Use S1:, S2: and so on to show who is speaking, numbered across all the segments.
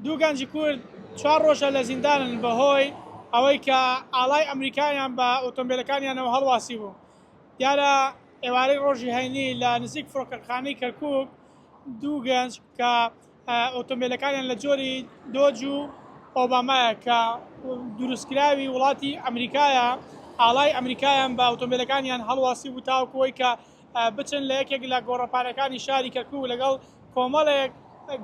S1: دوو گەنجی کورد 4 ڕۆژە لە زیندانن بەهۆی ئەوەی کە ئاڵای ئەمریکایان بە ئۆتۆمبیلەکانیانەوە هەڵواسی بوو. دیارە ئێوارەی ڕۆژی هەینی لە نزیک فڕۆکەخانەی کەرکووک دوو گەنج کە ئۆتۆمبیلەکانیان لە جۆری دۆج و ئۆبامایە کە دروستکراوی وڵاتی ئەمریکایە، ئاڵای ئەمریکایان بە ئۆتۆمبیلەکانیان هەڵواسی بوو تاوەکەوەی کە بچن لە یەکێک لە گۆڕەپانەکانی شاری کەرکووک لەگەڵ کۆمەڵێک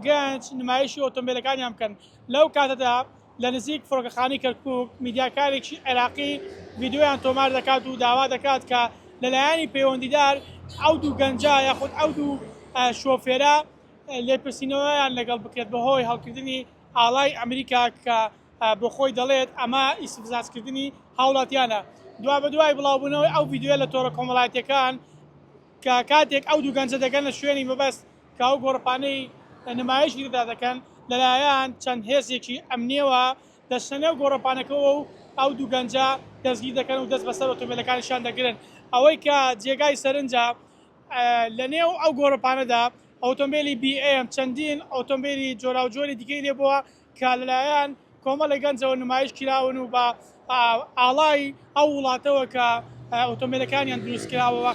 S1: گەنج نمایشی ئۆتۆمبیلەکانیان بکەن. لەو کاتەدا لە نزیک فڕۆکەخانەی کەرکووک میدیاکارێکی عێراقی ڤیدیۆیان تۆمار دەکات و داوا دەکات کە لەلایەنی پەیوەندیدار ئەو دوو گەنجە یاخود ئەو دوو شۆفێرە لێپرسینەوەیان لەگەڵ بکرێت بەهۆی هەڵکردنی ئاڵای ئەمریکا کە بۆ خۆی دەڵێت ئەمە ئیسفزازکردنی هاوڵاتیانە. دوا بە دوای بڵاوبوونەوەی ئەو ڤیدیۆ لە تۆڕە کۆمەڵایەتیەکان کە کاتێک ئەو دوو گەنجە دەگەن لە شوێنی مەبەست کە ئەو گۆڕپانەی نمایشی دا دەکەن لەلایەن چەند هێزێکی ئەمنیەوە دەشتەنێو گۆڕەپانەکەەوە و ئەو دوو گەنجە دەستگیر دەکەن و دەست بەسەر ئۆتۆمبیلەکانیشان دەگرن. ئەوەی کە جێگای سەرنجە لە نێو ئەو گۆڕەپانەدا ئۆتۆمبیلی BM چەندین ئۆتۆمبیلی جۆراوجۆری دیکەی لێ بووە کە لەلایەن کۆمەڵی گەنجەوە نمایش کراون و بە ئاڵای ئەو وڵاتەوە کە ئۆتۆمبیلەکانیان دروستکراوە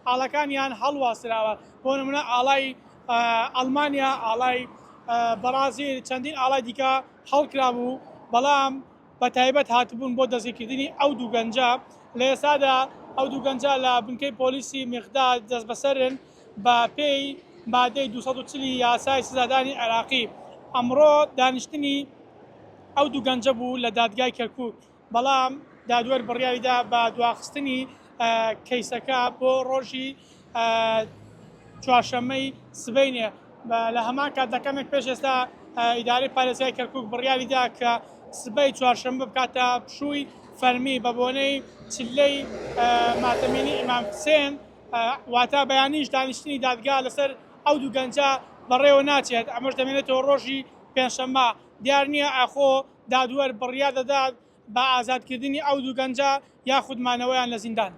S1: ئاڵەکانیان هەڵواسراوە. بۆ نمونە ئاڵای ئەڵمانیا، ئاڵای بەرازیل، چەندین ئاڵای دیکە هەڵکرا بوو، بەڵام بە تایبەت هاتبوون بۆ دەستگیرکردنی ئەو دوو گەنجە. لە ئێستادا ئەو دوو گەنجە لە بنکەی پۆلیسی میغداد دەست بەسەرن بە پێی مادەی 240 یاسای سزادانی عێراقی. ئەمڕۆ دانیشتنی ئەو دوو گەنجە بوو لە دادگای کەرکووک، بەڵام دادوەر بڕیاریدا بە دواخستنی کەیسەکە بۆ ڕۆژی چوارشەممەی سبەینێ. لە هەمان کاتەکەمێک پێش ئێستا ئیدارەی پارێزگای کەرکووک بڕیاریدا کە سبەی چوارشەممە بکاتە پشووی فەرمی بە بۆنەی چلەی ماتەمینی ئیمام حوسێن، واتە بەیانیش دانیشتنی دادگا لەسەر ئەو دوو گەنجە بەڕێوە ناچێت. ئەمەش دەمێنێتەوە ڕۆژی پێنجشەممە. دیار نییە ئاخۆ دادوەر بڕیا دەدات بە ئازادکردنی ئەو دوو گەنجە یاخود مانەوەیان لە زیندان.